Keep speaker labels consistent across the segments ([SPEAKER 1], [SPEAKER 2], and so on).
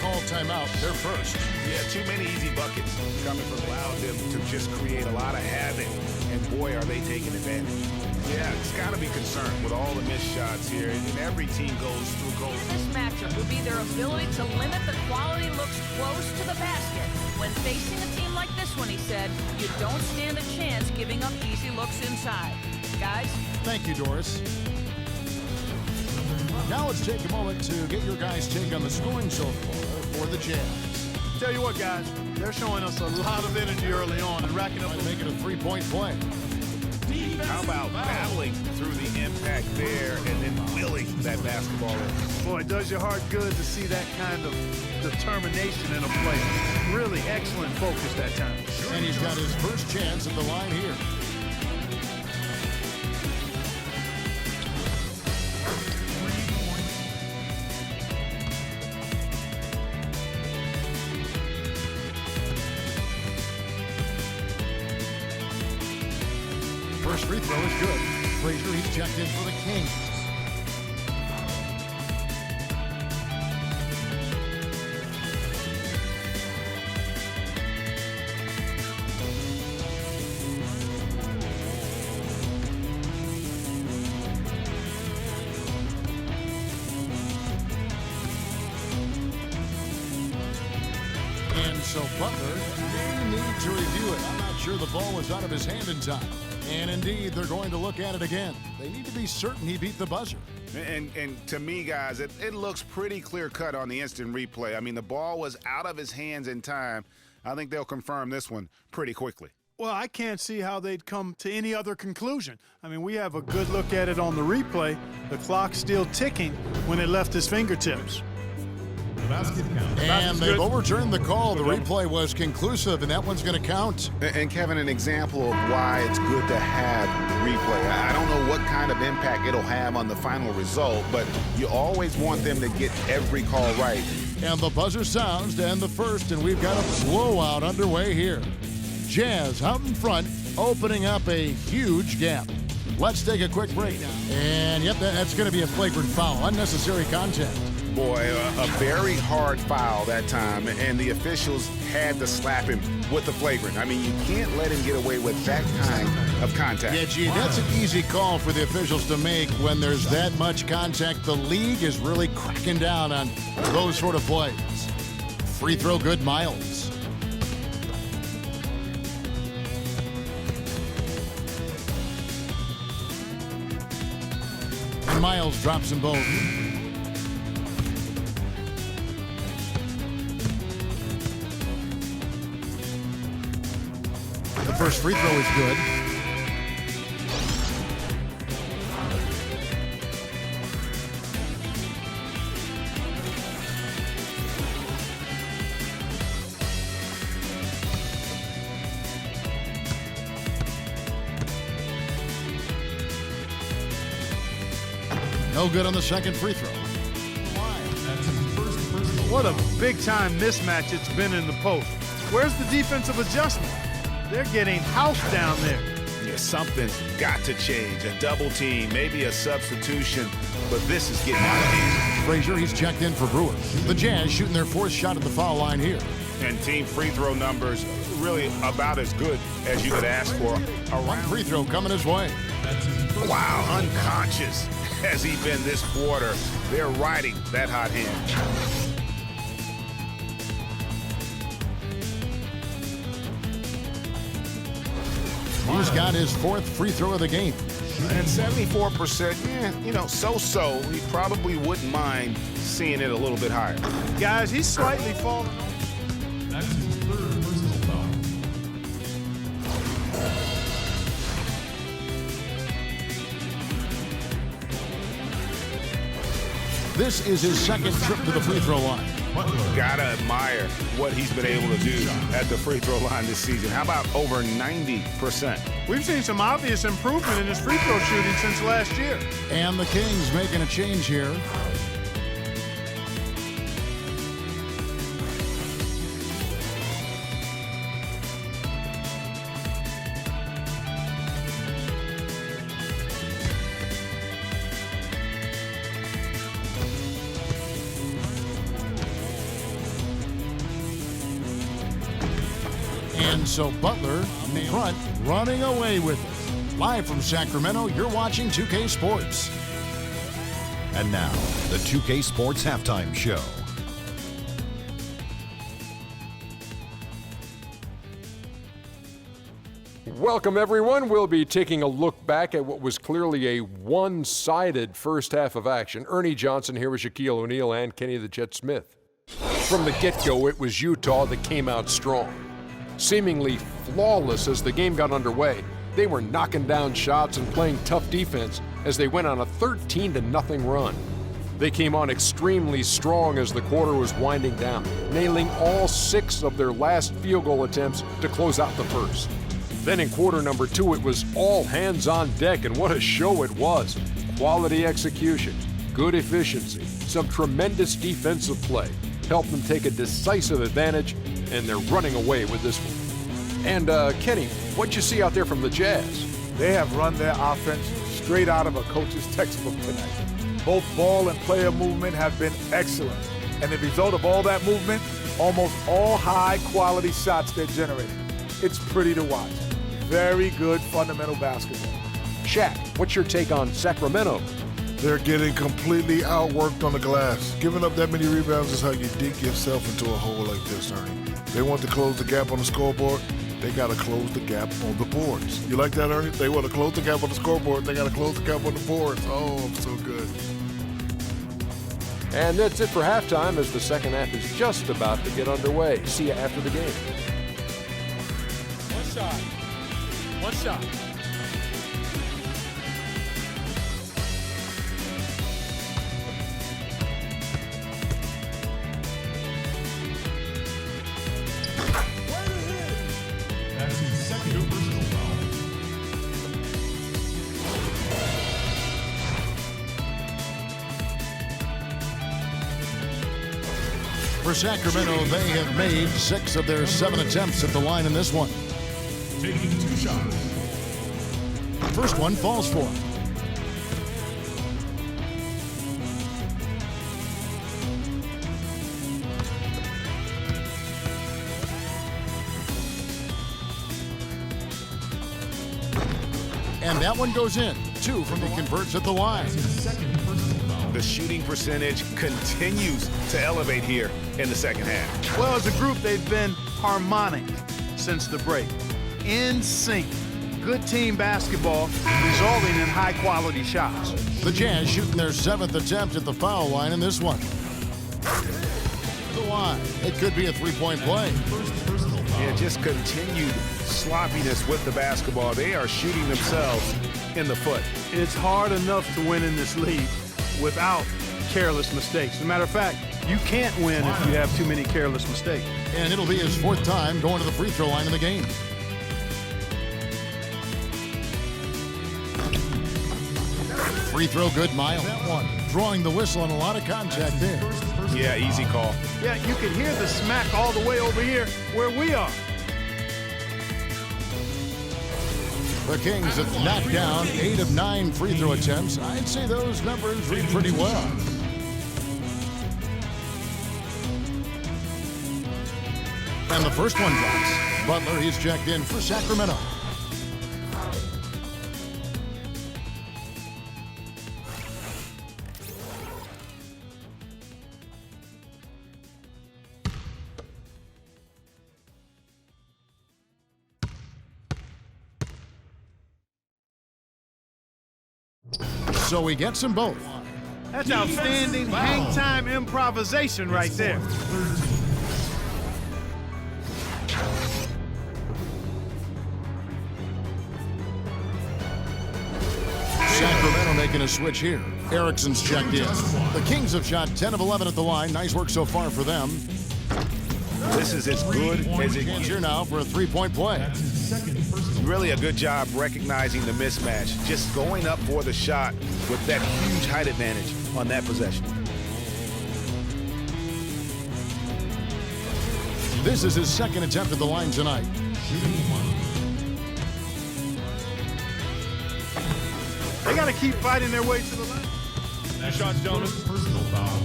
[SPEAKER 1] call timeout. They're first.
[SPEAKER 2] Yeah, too many easy buckets coming from allowed them to just create a lot of havoc. And boy, are they taking advantage. Yeah, it's got to be concerned with all the missed shots here. And every team goes through goals.
[SPEAKER 3] This matchup will be their ability to limit the quality looks close to the basket. When facing a team like this one, he said, you don't stand a chance giving up easy looks inside. Guys?
[SPEAKER 1] Thank you, Doris. Now let's take a moment to get your guys' take on the scoring so far for the Jazz.
[SPEAKER 4] Tell you what, guys, they're showing us a lot of energy early on and racking up.
[SPEAKER 1] Make it a three-point play.
[SPEAKER 2] How about battling through the impact there and then willing that basketball in?
[SPEAKER 4] Boy, it does your heart good to see that kind of determination in a player. Really excellent focus that time.
[SPEAKER 1] And he's got his first chance at the line here. First free throw is good. Frazier, he's checked in for the Kings. And so Butler may need to review it. I'm not sure the ball was out of his hand in time. And indeed, they're going to look at it again. They need to be certain he beat the buzzer.
[SPEAKER 2] And to me, guys, it looks pretty clear-cut on the instant replay. I mean, the ball was out of his hands in time. I think they'll confirm this one pretty quickly.
[SPEAKER 4] Well, I can't see how they'd come to any other conclusion. I mean, we have a good look at it on the replay. The clock's still ticking when it left his fingertips.
[SPEAKER 1] And they've overturned the call. The replay was conclusive, and that one's going to count.
[SPEAKER 2] And Kevin, an example of why it's good to have replay. I don't know what kind of impact it'll have on the final result, but you always want them to get every call right.
[SPEAKER 1] And the buzzer sounds to end the first, and we've got a blowout underway here. Jazz out in front, opening up a huge gap. Let's take a quick break now. And, yep, that's going to be a flagrant foul. Unnecessary contact.
[SPEAKER 2] Boy, a very hard foul that time, and the officials had to slap him with the flagrant. I mean, you can't let him get away with that kind of contact.
[SPEAKER 1] Yeah, gee, that's an easy call for the officials to make when there's that much contact. The league is really cracking down on those sort of plays. Free throw good, Miles. And Miles drops them both. The first free throw is good. No good on the second free throw.
[SPEAKER 4] What a big-time mismatch it's been in the post. Where's the defensive adjustment? They're getting housed down there.
[SPEAKER 2] Yeah, something's got to change. A double team, maybe a substitution, but this is getting out of hand.
[SPEAKER 1] Frazier, he's checked in for Brewer. The Jazz shooting their fourth shot at the foul line here.
[SPEAKER 2] And team free throw numbers really about as good as you could ask for.
[SPEAKER 1] One free throw coming his way.
[SPEAKER 2] Wow, unconscious has he been this quarter. They're riding that hot hand.
[SPEAKER 1] He's got his fourth free throw of the game.
[SPEAKER 2] And 74%, so-so. He probably wouldn't mind seeing it a little bit higher.
[SPEAKER 4] Guys, he's slightly falling off.
[SPEAKER 5] That's his third personal foul.
[SPEAKER 1] This is his second trip to the free throw line.
[SPEAKER 2] Gotta admire what he's been able to do at the free throw line this season. How about over 90%?
[SPEAKER 4] We've seen some obvious improvement in his free throw shooting since last year.
[SPEAKER 1] And the Kings making a change here. And so Butler in front, running away with it. Live from Sacramento, you're watching 2K Sports.
[SPEAKER 6] And now, the 2K Sports Halftime Show.
[SPEAKER 7] Welcome, everyone. We'll be taking a look back at what was clearly a one-sided first half of action. Ernie Johnson here with Shaquille O'Neal and Kenny the Jet Smith. From the get-go, it was Utah that came out strong. Seemingly flawless as the game got underway, they were knocking down shots and playing tough defense as they went on a 13-0 run. They came on extremely strong as the quarter was winding down, nailing all 6 of their last field goal attempts to close out the first. Then in quarter number 2, it was all hands on deck, and what a show it was. Quality execution, good efficiency, some tremendous defensive play helped them take a decisive advantage, and they're running away with this one. And Kenny, what'd you see out there from the Jazz?
[SPEAKER 8] They have run their offense straight out of a coach's textbook tonight. Both ball and player movement have been excellent, and the result of all that movement, almost all high-quality shots they're generating. It's pretty to watch. Very good fundamental basketball.
[SPEAKER 7] Shaq, what's your take on Sacramento?
[SPEAKER 9] They're getting completely outworked on the glass. Giving up that many rebounds is how you dig yourself into a hole like this, Ernie. They want to close the gap on the scoreboard. They got to close the gap on the boards. You like that, Ernie? They want to close the gap on the scoreboard. They got to close the gap on the boards. Oh, I'm so good.
[SPEAKER 7] And that's it for halftime as the second half is just about to get underway. See you after the game.
[SPEAKER 10] One shot.
[SPEAKER 5] That's his second personal foul.
[SPEAKER 1] For Sacramento, they have made 6 of their 7 attempts at the line in this one.
[SPEAKER 5] Taking 2 shots.
[SPEAKER 1] First one falls for him. And that one goes in. 2 from the converts at the line.
[SPEAKER 5] That's his second personal foul.
[SPEAKER 2] The shooting percentage continues to elevate here in the second half.
[SPEAKER 4] Well, as a group, they've been harmonic since the break. In sync. Good team basketball resulting in high-quality shots.
[SPEAKER 1] The Jazz shooting their 7th attempt at the foul line in this one. The line. It could be a 3-point play.
[SPEAKER 5] First personal foul.
[SPEAKER 2] Yeah, just continued sloppiness with the basketball. They are shooting themselves in the foot.
[SPEAKER 4] It's hard enough to win in this league without careless mistakes. As a matter of fact, you can't win if you have too many careless mistakes.
[SPEAKER 1] And it'll be his 4th time going to the free throw line in the game. Free throw good, Miles. That one. Drawing the whistle and a lot of contact there.
[SPEAKER 2] Yeah, easy call.
[SPEAKER 4] Yeah, you can hear the smack all the way over here where we are.
[SPEAKER 1] The Kings have knocked down 8 of 9 free throw attempts. I'd say those numbers read pretty well. And the first one drops. Butler, he's checked in for Sacramento. So he gets them both.
[SPEAKER 4] That's outstanding hang time improvisation right there.
[SPEAKER 1] Sacramento making a switch here. Erickson's checked in. The Kings have shot 10 of 11 at the line. Nice work so far for them.
[SPEAKER 2] This is as good as it gets.
[SPEAKER 1] Here now for a 3-point play.
[SPEAKER 5] That's his second personal.
[SPEAKER 2] Really a good job recognizing the mismatch. Just going up for the shot with that huge height advantage on that possession.
[SPEAKER 1] This is his 2nd attempt at the line tonight.
[SPEAKER 5] Shooting 1.
[SPEAKER 4] They got to keep fighting their way to the line.
[SPEAKER 5] That shot, gentlemen. Personal foul.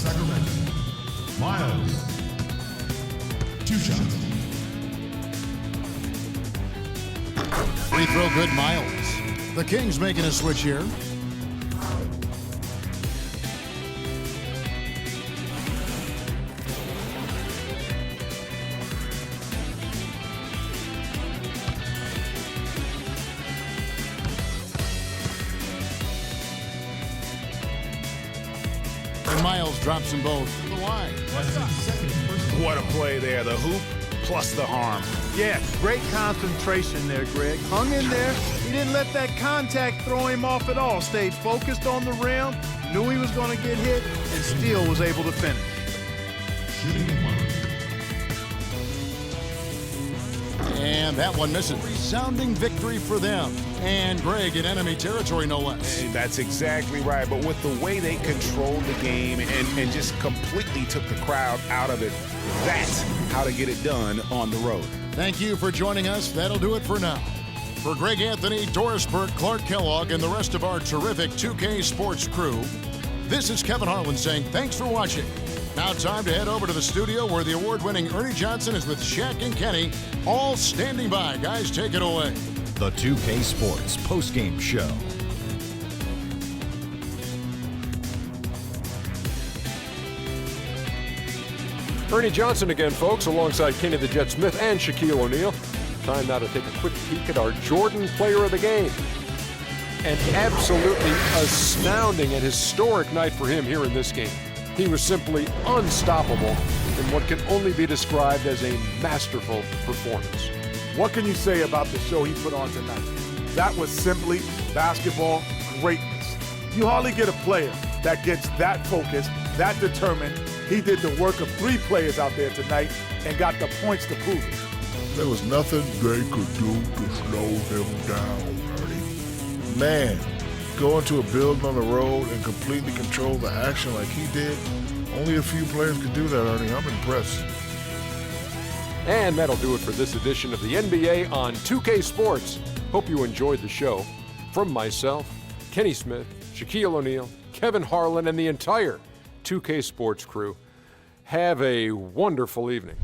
[SPEAKER 5] Sacramento. Miles. 2 shots.
[SPEAKER 1] Free throw good, Miles. The Kings making a switch here. And Miles drops them both to the line.
[SPEAKER 5] That's his second personal.
[SPEAKER 2] What a play there. The hoop plus the harm.
[SPEAKER 4] Yeah, great concentration there, Greg. Hung in there. He didn't let that contact throw him off at all. Stayed focused on the rim, knew he was going to get hit, and still was able to finish.
[SPEAKER 5] Shooting 1.
[SPEAKER 1] And that one misses. Resounding victory for them. And Greg in enemy territory, no less.
[SPEAKER 2] Hey, that's exactly right. But with the way they controlled the game and just completely took the crowd out of it, that's how to get it done on the road.
[SPEAKER 1] Thank you for joining us. That'll do it for now. For Greg Anthony, Doris Burke, Clark Kellogg, and the rest of our terrific 2K Sports crew, this is Kevin Harlan saying thanks for watching. Now time to head over to the studio where the award-winning Ernie Johnson is with Shaq and Kenny, all standing by. Guys, take it away.
[SPEAKER 6] The 2K Sports postgame show.
[SPEAKER 7] Ernie Johnson again, folks, alongside Kenny the Jet Smith and Shaquille O'Neal. Time now to take a quick peek at our Jordan Player of the Game. An absolutely astounding and historic night for him here in this game. He was simply unstoppable in what can only be described as a masterful performance.
[SPEAKER 8] What can you say about the show he put on tonight? That was simply basketball greatness. You hardly get a player that gets that focused, that determined. He did the work of 3 players out there tonight and got the points to prove it.
[SPEAKER 9] There was nothing they could do to slow him down, Ernie. Man, going to a building on the road and completely control the action like he did, only a few players could do that, Ernie. I'm impressed.
[SPEAKER 7] And that'll do it for this edition of the NBA on 2K Sports. Hope you enjoyed the show. From myself, Kenny Smith, Shaquille O'Neal, Kevin Harlan, and the entire 2K Sports crew, have a wonderful evening.